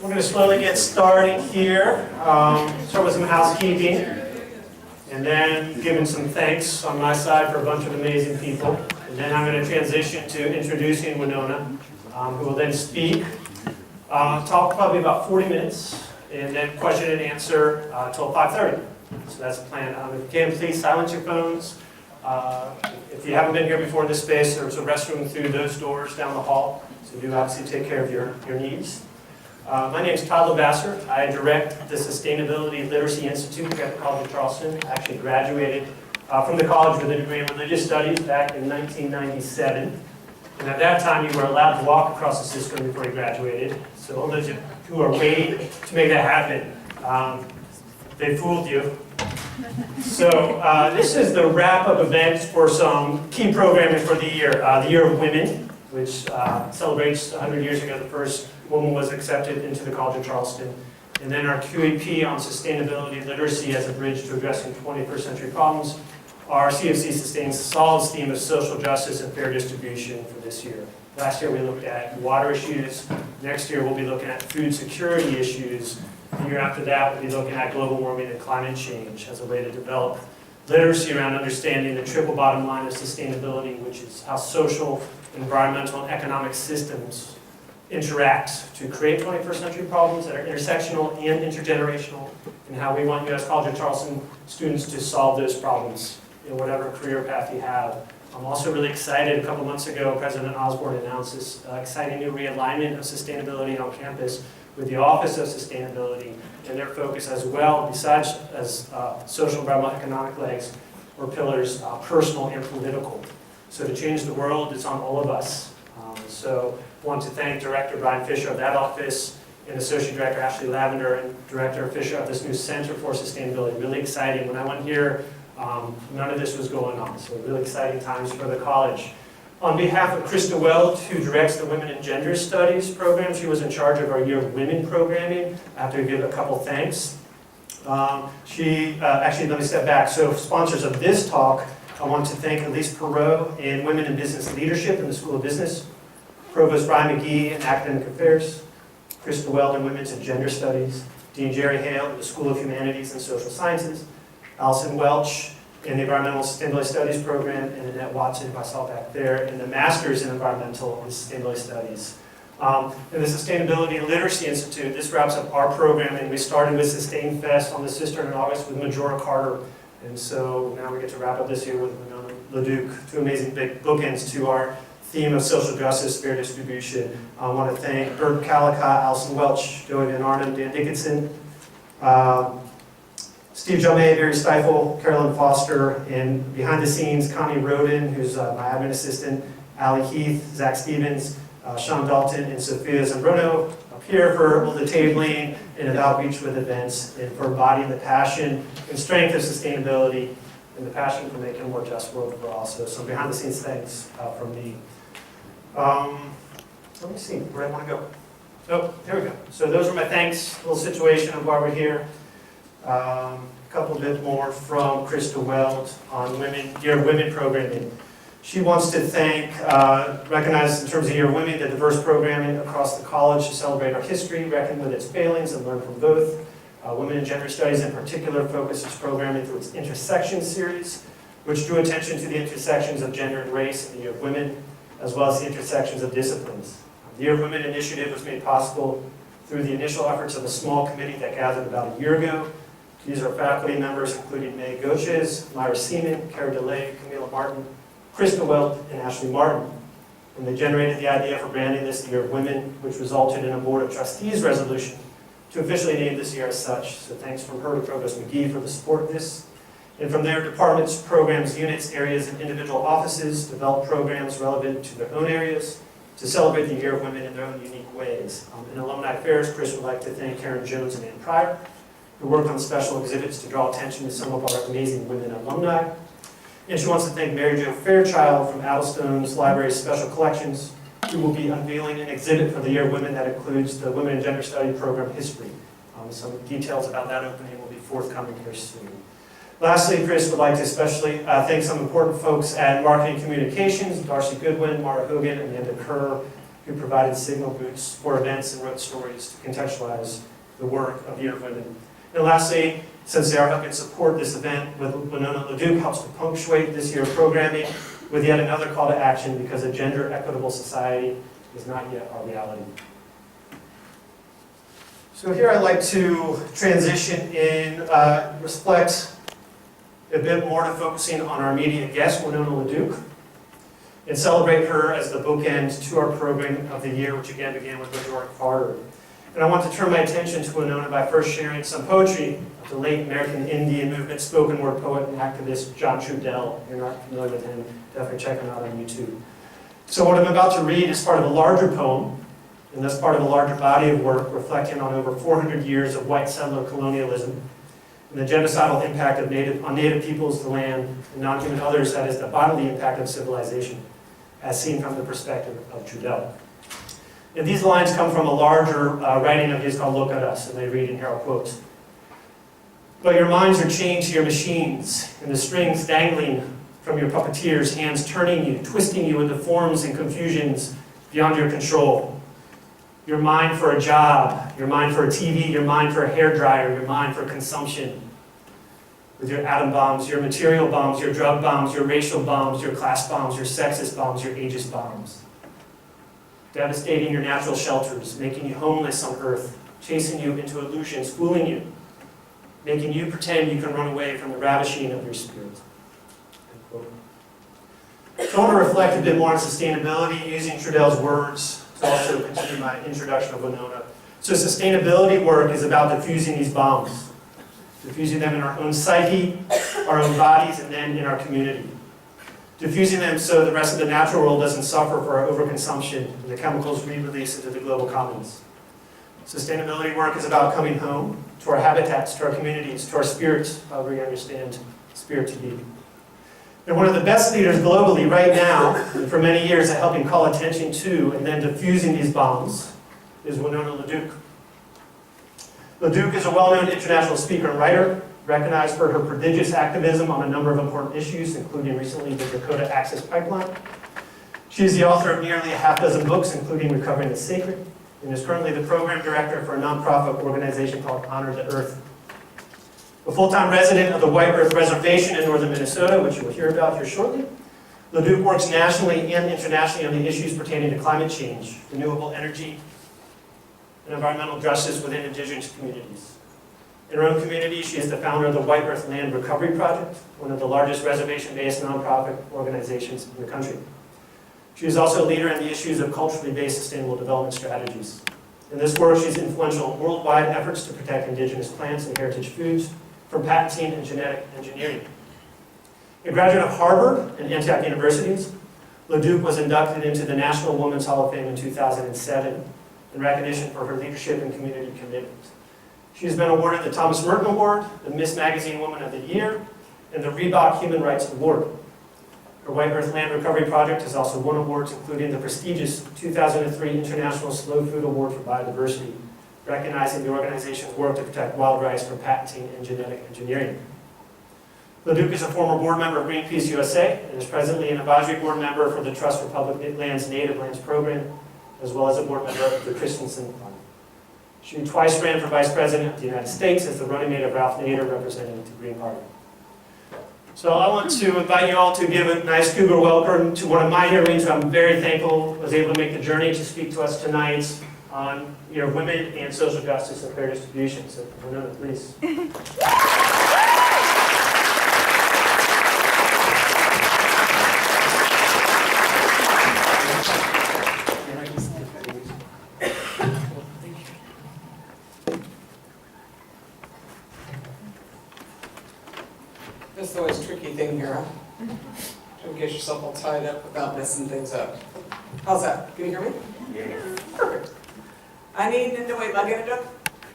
We're going to slowly get started here. Start with some housekeeping, and then giving some thanks on my side for a bunch of amazing people. And then I'm going to transition to introducing Winona, who will then speak. Talk probably about 40 minutes, and then question and answer until 5:30. So that's the plan. If you can, please silence your phones. If you haven't been here before in this space, there's a restroom through those doors down the hall. So do obviously take care of your needs. My name is Todd Lavasser. I direct the Sustainability Literacy Institute here at the College of Charleston. I actually graduated from the college with a degree in religious studies back in 1997. And at that time, you were allowed to walk across the system before you graduated. So all those who are waiting to make that happen, they fooled you. So this is the wrap-up event for some key programming for the Year of Women, which celebrates 100 years ago the first woman was accepted into the College of Charleston. And then our QAP on sustainability literacy as a bridge to addressing 21st century problems. Our CFC sustains Solid's theme of social justice and fair distribution for this year. Last year we looked at water issues. Next year we'll be looking at food security issues. The year after that we'll be looking at global warming and climate change as a way to develop literacy around understanding the triple bottom line of sustainability, which is how social, environmental, and economic systems interact to create 21st century problems that are intersectional and intergenerational, and how we want you as College of Charleston students to solve those problems in whatever career path you have. I'm also really excited. A couple months ago, President Osborne announced this exciting new realignment of sustainability on campus with the Office of Sustainability and their focus as well, besides as social, environmental, economic legs or pillars, personal and political. So to change the world, it's on all of us. So I want to thank Director Brian Fisher of that office and Associate Director Ashley Lavender and Director Fisher of this new Center for Sustainability. Really exciting. When I went here, none of this was going on. So really exciting times for the college. On behalf of Krista Weld, who directs the Women and Gender Studies program, she was in charge of our Year of Women programming. I have to give a couple thanks. Actually, let me step back. So sponsors of this talk, I want to thank Elise Perot in Women in Business Leadership in the School of Business, Provost Brian McGee in Academic Affairs, Krista Weld in Women's and Gender Studies, Dean Jerry Hale in the School of Humanities and Social Sciences, Allison Welch in the Environmental Sustainability Studies program, and Annette Watson, who I saw back there, in the Masters in Environmental and Sustainability Studies. In the Sustainability Literacy Institute, this wraps up our programming. We started with Sustain Fest on the Cistern in August with Majora Carter, and so now we get to wrap up this year with Winona, LaDuke, two amazing big bookends to our theme of social justice, fair distribution. I want to thank Bert Calica, Allison Welch, Joey Van Arnhem, Dan Dickinson, Steve Jomay, Barry Stifel, Carolyn Foster, and behind the scenes, Connie Roden, who's my admin assistant, Allie Heath, Zach Stevens, Sean Dalton, and Sophia Zambrono up here for all the tabling and an outreach with events and for embodying the passion and strength of sustainability and the passion for making a more just world for all. So some behind the scenes thanks from me. Let me see, where do I want to go? Oh, there we go. So those are my thanks, a little situation of why we're here. A couple bit more from Krista Weld on Year of Women programming. She wants to thank, recognize in terms of Year of Women, the diverse programming across the college to celebrate our history, reckon with its failings, and learn from both. Women and Gender Studies in particular focuses programming through its Intersection series, which drew attention to the intersections of gender and race in the Year of Women, as well as the intersections of disciplines. The Year of Women initiative was made possible through the initial efforts of a small committee that gathered about a year ago. These are faculty members including May Goches, Myra Seaman, Cara DeLay, Camila Martin, Krista Weld, and Ashley Martin. And they generated the idea for branding this the Year of Women, which resulted in a Board of Trustees resolution to officially name this year as such. So thanks from her to Provost McGee for the support of this. And from their departments, programs, units, areas, and individual offices develop programs relevant to their own areas to celebrate the Year of Women in their own unique ways. In Alumni Affairs, Chris would like to thank Karen Jones and Ann Pryor, who worked on special exhibits to draw attention to some of our amazing women alumni. And she wants to thank Mary Jo Fairchild from Addlestone's Library's Special Collections, who will be unveiling an exhibit for the Year of Women that includes the Women and Gender Study program history. Some details about that opening will be forthcoming here soon. Lastly, Chris would like to especially thank some important folks at Marketing Communications, Darcy Goodwin, Mara Hogan, Amanda Kerr, who provided signal booths for events and wrote stories to contextualize the work of Year of Women. And lastly, since they are helping support this event, Winona LaDuke helps to punctuate this year's programming with yet another call to action, because a gender equitable society is not yet our reality. So here I'd like to transition in, reflect a bit more to focusing on our immediate guest, Winona LaDuke, and celebrate her as the bookend to our program of the year, which again began with George Carter. And I want to turn my attention to Winona by first sharing some poetry of the late American Indian movement spoken word poet and activist John Trudell. If you're not familiar with him, definitely check him out on YouTube. So what I'm about to read is part of a larger poem, and that's part of a larger body of work reflecting on over 400 years of white settler colonialism and the genocidal impact of on native peoples, the land, and non-human others, that is the bodily impact of civilization, as seen from the perspective of Trudell. And these lines come from a larger writing of his called Look at Us, and they read in here, I'll quote, "But your minds are chained to your machines, and the strings dangling from your puppeteers, hands turning you, twisting you into forms and confusions beyond your control. Your mind for a job, your mind for a TV, your mind for a hairdryer, your mind for consumption. With your atom bombs, your material bombs, your drug bombs, your racial bombs, your class bombs, your sexist bombs, your ageist bombs. Devastating your natural shelters, making you homeless on earth, chasing you into illusions, fooling you, making you pretend you can run away from the ravishing of your spirit." So I want to reflect a bit more on sustainability using Trudell's words to also continue my introduction of Winona. So sustainability work is about diffusing these bombs, diffusing them in our own psyche, our own bodies, and then in our community. Diffusing them so the rest of the natural world doesn't suffer for our overconsumption and the chemicals we release into the global commons. Sustainability work is about coming home to our habitats, to our communities, to our spirits, however you understand spirit to be. And one of the best leaders globally right now, and for many years at helping call attention to and then diffusing these bombs, is Winona LaDuke. LaDuke is a well-known international speaker and writer, recognized for her prodigious activism on a number of important issues, including recently the Dakota Access Pipeline. She is the author of nearly a half dozen books, including Recovering the Sacred, and is currently the program director for a nonprofit organization called Honor the Earth. A full-time resident of the White Earth Reservation in northern Minnesota, which you will hear about here shortly, LaDuke works nationally and internationally on the issues pertaining to climate change, renewable energy, and environmental justice within indigenous communities. In her own community, she is the founder of the White Earth Land Recovery Project, one of the largest reservation-based nonprofit organizations in the country. She is also a leader in the issues of culturally based sustainable development strategies. In this work, she is influential in worldwide efforts to protect indigenous plants and heritage foods from patenting and genetic engineering. A graduate of Harvard and Antioch Universities, LaDuke was inducted into the National Women's Hall of Fame in 2007 in recognition for her leadership and community commitment. She has been awarded the Thomas Merton Award, the Miss Magazine Woman of the Year, and the Reebok Human Rights Award. Her White Earth Land Recovery Project has also won awards, including the prestigious 2003 International Slow Food Award for Biodiversity, recognizing the organization's work to protect wild rice from patenting and genetic engineering. LaDuke is a former board member of Greenpeace USA and is presently an advisory board member for the Trust for Public Lands Native Lands Program, as well as a board member of the Christensen Fund. She twice ran for Vice President of the United States as the running mate of Ralph Nader, representing the Green Party. So I want to invite you all to give a nice cougar welcome to one of my heroines who I'm very thankful was able to make the journey to speak to us tonight on Year of Women and social justice and fair distribution. So Winona, please. This is always a tricky thing here, huh? Trying to get yourself all tied up without messing things up. How's that? Can you hear me? Yeah. Perfect. Ani Nindaway Maganaduk.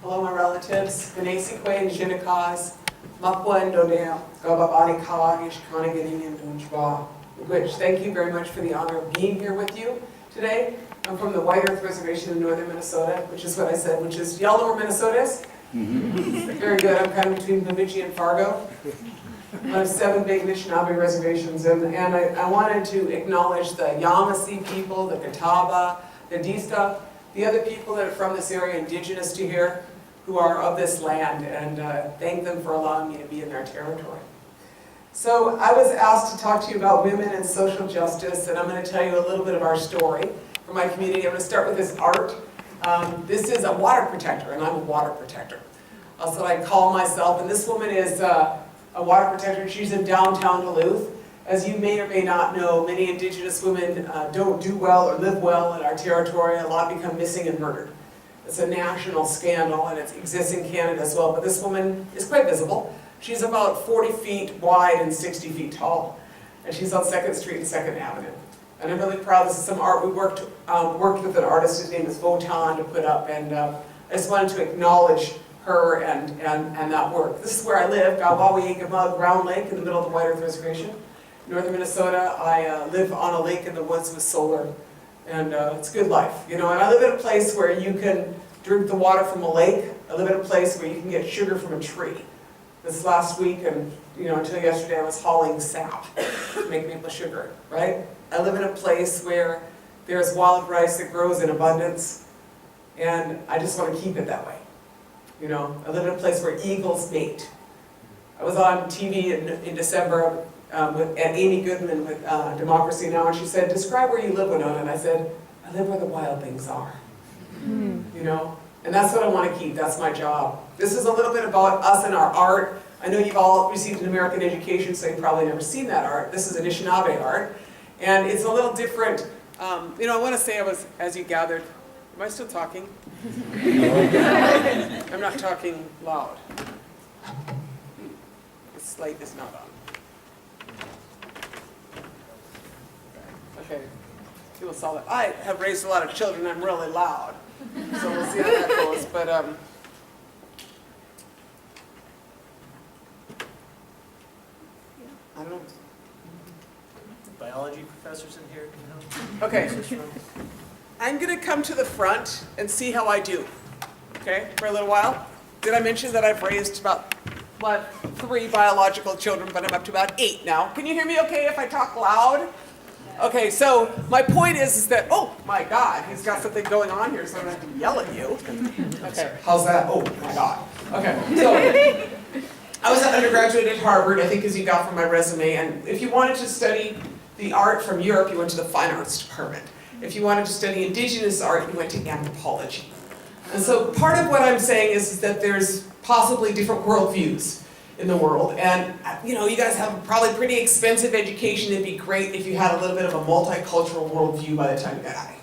Hello, my relatives. Benesi Kwe Njinikas. Mapwa and Dodale. Gobabani Kawa, Ishkana Getting in Dunchba. Which, thank you very much for the honor of being here with you today. I'm from the White Earth Reservation in northern Minnesota, which is what I said, which is, y'all know where Minnesota is? Very good. I'm kind of between Bemidji and Fargo. I have 7 big Anishinaabe reservations, and I wanted to acknowledge the Yamasee people, the Catawba, Nadista, the other people that are from this area, indigenous to here, who are of this land, and thank them for allowing me to be in their territory. So I was asked to talk to you about women and social justice, and I'm going to tell you a little bit of our story from my community. I'm going to start with this art. This is a water protector, and I'm a water protector. That's what I call myself, and this woman is a water protector. She's in downtown Duluth. As you may or may not know, many indigenous women don't do well or live well in our territory. A lot become missing and murdered. It's a national scandal, and it exists in Canada as well, but this woman is quite visible. She's about 40 feet wide and 60 feet tall, and she's on 2nd Street and 2nd Avenue. And I'm really proud. This is some art we worked with an artist. His name is Wotan to put up, and I just wanted to acknowledge her and that work. This is where I live, Galwawi-Igamug Round Lake in the middle of the White Earth Reservation. Northern Minnesota. I live on a lake in the woods with solar, and it's a good life. And I live in a place where you can drink the water from a lake. I live in a place where you can get sugar from a tree. This last week, and until yesterday, I was hauling sap to make maple sugar, right? I live in a place where there's wild rice that grows in abundance, and I just want to keep it that way. I live in a place where eagles mate. I was on TV in December and Amy Goodman with Democracy Now! And she said, "Describe where you live, Winona." And I said, "I live where the wild things are." And that's what I want to keep. That's my job. This is a little bit about us and our art. I know you've all received an American education, so you've probably never seen that art. This is Anishinaabe art, and it's a little different. I want to say as you gathered, am I still talking? I'm not talking loud. This light is not on. Okay, people saw that. I have raised a lot of children. I'm really loud, so we'll see how that goes. But I don't know. Biology professors in here, Okay, I'm going to come to the front and see how I do. Okay, for a little while. Did I mention that I've raised about 3 biological children, but I'm up to about 8 now? Can you hear me okay if I talk loud? Okay, so my point is that, oh my God, he's got something going on here, so I'm going to have to yell at you. Okay, how's that? Oh my God. Okay, so I was an undergraduate at Harvard, I think as you got from my resume, and if you wanted to study the art from Europe, you went to the Fine Arts Department. If you wanted to study indigenous art, you went to anthropology. And so part of what I'm saying is that there's possibly different worldviews in the world, and you guys have a probably pretty expensive education. It'd be great if you had a little bit of a multicultural worldview by the time you got out of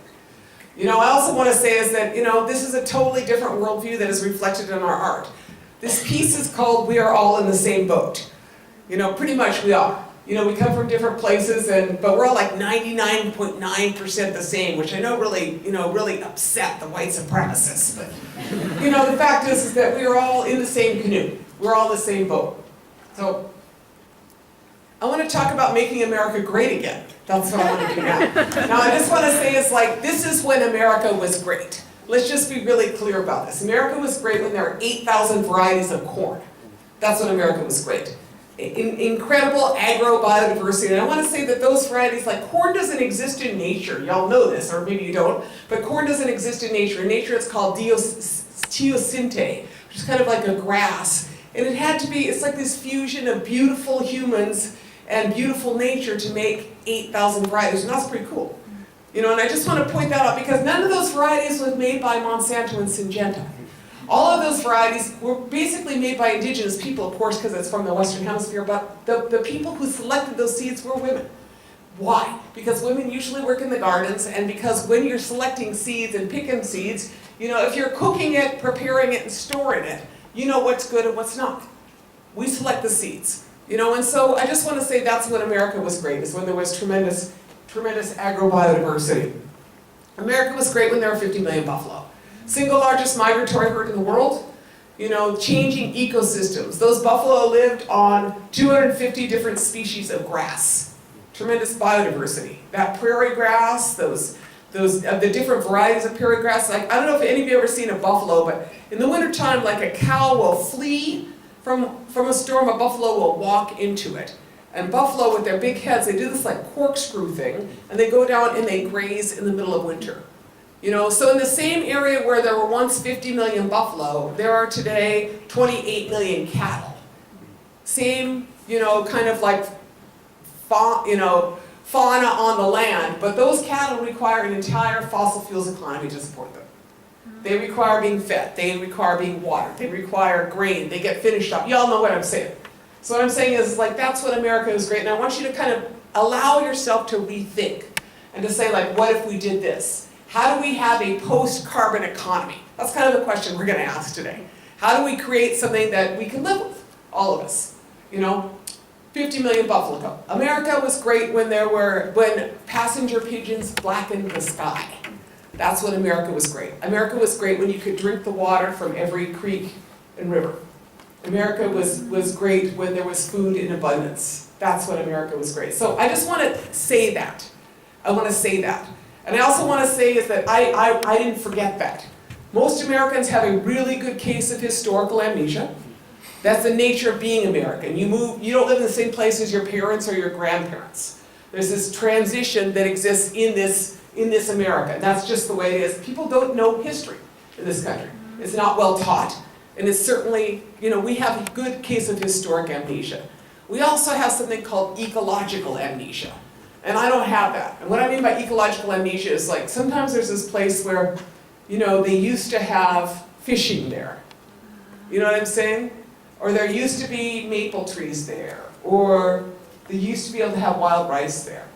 here. I also want to say is that, this is a totally different worldview that is reflected in our art. This piece is called "We Are All in the Same Boat." Pretty much we are. We come from different places, but we're all like 99.9% the same, which I know really upset the white supremacists. But, the fact is that we are all in the same canoe. We're all in the same boat. So, I want to talk about making America great again. That's what I want to do now. Now, I just want to say this is when America was great. Let's just be really clear about this. America was great when there were 8,000 varieties of corn. That's when America was great. Incredible agro-biodiversity. And I want to say that those varieties, like corn doesn't exist in nature. Y'all know this, or maybe you don't. But corn doesn't exist in nature. In nature it's called teosinte, which is kind of like a grass. And it's like this fusion of beautiful humans and beautiful nature to make 8,000 varieties. And that's pretty cool. And I just want to point that out because none of those varieties was made by Monsanto and Syngenta. All of those varieties were basically made by indigenous people, of course, because it's from the Western Hemisphere, but the people who selected those seeds were women. Why? Because women usually work in the gardens, and because when you're selecting seeds and picking seeds, if you're cooking it, preparing it, and storing it, you know what's good and what's not. We select the seeds. And so I just want to say that's when America was great, is when there was tremendous agro-biodiversity. America was great when there were 50 million buffalo. Single largest migratory herd in the world, changing ecosystems. Those buffalo lived on 250 different species of grass. Tremendous biodiversity. That prairie grass, the different varieties of prairie grass. Like, I don't know if any of you ever seen a buffalo, but in the wintertime, like a cow will flee from a storm, a buffalo will walk into it. And buffalo with their big heads, they do this like corkscrew thing, and they go down and they graze in the middle of winter. You know, so in the same area where there were once 50 million buffalo, there are today 28 million cattle. Same, you know, kind of like, fauna on the land, but those cattle require an entire fossil fuels economy to support them. They require being fed, they require being watered, they require grain, they get finished up. Y'all know what I'm saying. So what I'm saying is, like, that's what America is great, and I want you to kind of allow yourself to rethink and to say, like, what if we did this? How do we have a post-carbon economy? That's kind of the question we're going to ask today. How do we create something that we can live with, all of us? You know, 50 million buffalo go. America was great when passenger pigeons blackened the sky. That's when America was great. America was great when you could drink the water from every creek and river. America was great when there was food in abundance. That's when America was great. So I just want to say that. I want to say that. And I also want to say is that I didn't forget that. Most Americans have a really good case of historical amnesia. That's the nature of being American. You don't live in the same place as your parents or your grandparents. There's this transition that exists in this America. And that's just the way it is. People don't know history in this country. It's not well taught. And it's certainly, you know, we have a good case of historic amnesia. We also have something called ecological amnesia. And I don't have that. And what I mean by ecological amnesia is, like, sometimes there's this place where, you know, they used to have fishing there. You know what I'm saying? Or there used to be maple trees there. Or they used to be able to have wild rice there.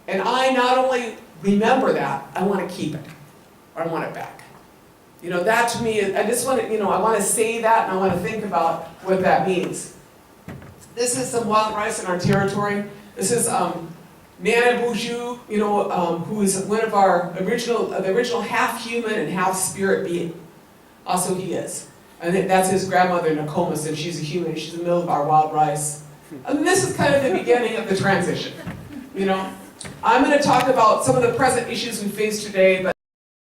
And I not only remember that, I want to keep it. Or I want it back. You know, that to me, I just want to, you know, I want to say that and I want to think about what that means. This is some wild rice in our territory. This is Nana Boujou, you know, who is one of our the original half human and half spirit being. Also he is. And that's his grandmother, Nokomis, and she's a human. She's in the middle of our wild rice. And this is kind of the beginning of the transition. You know, I'm going to talk about some of the present issues we face today, but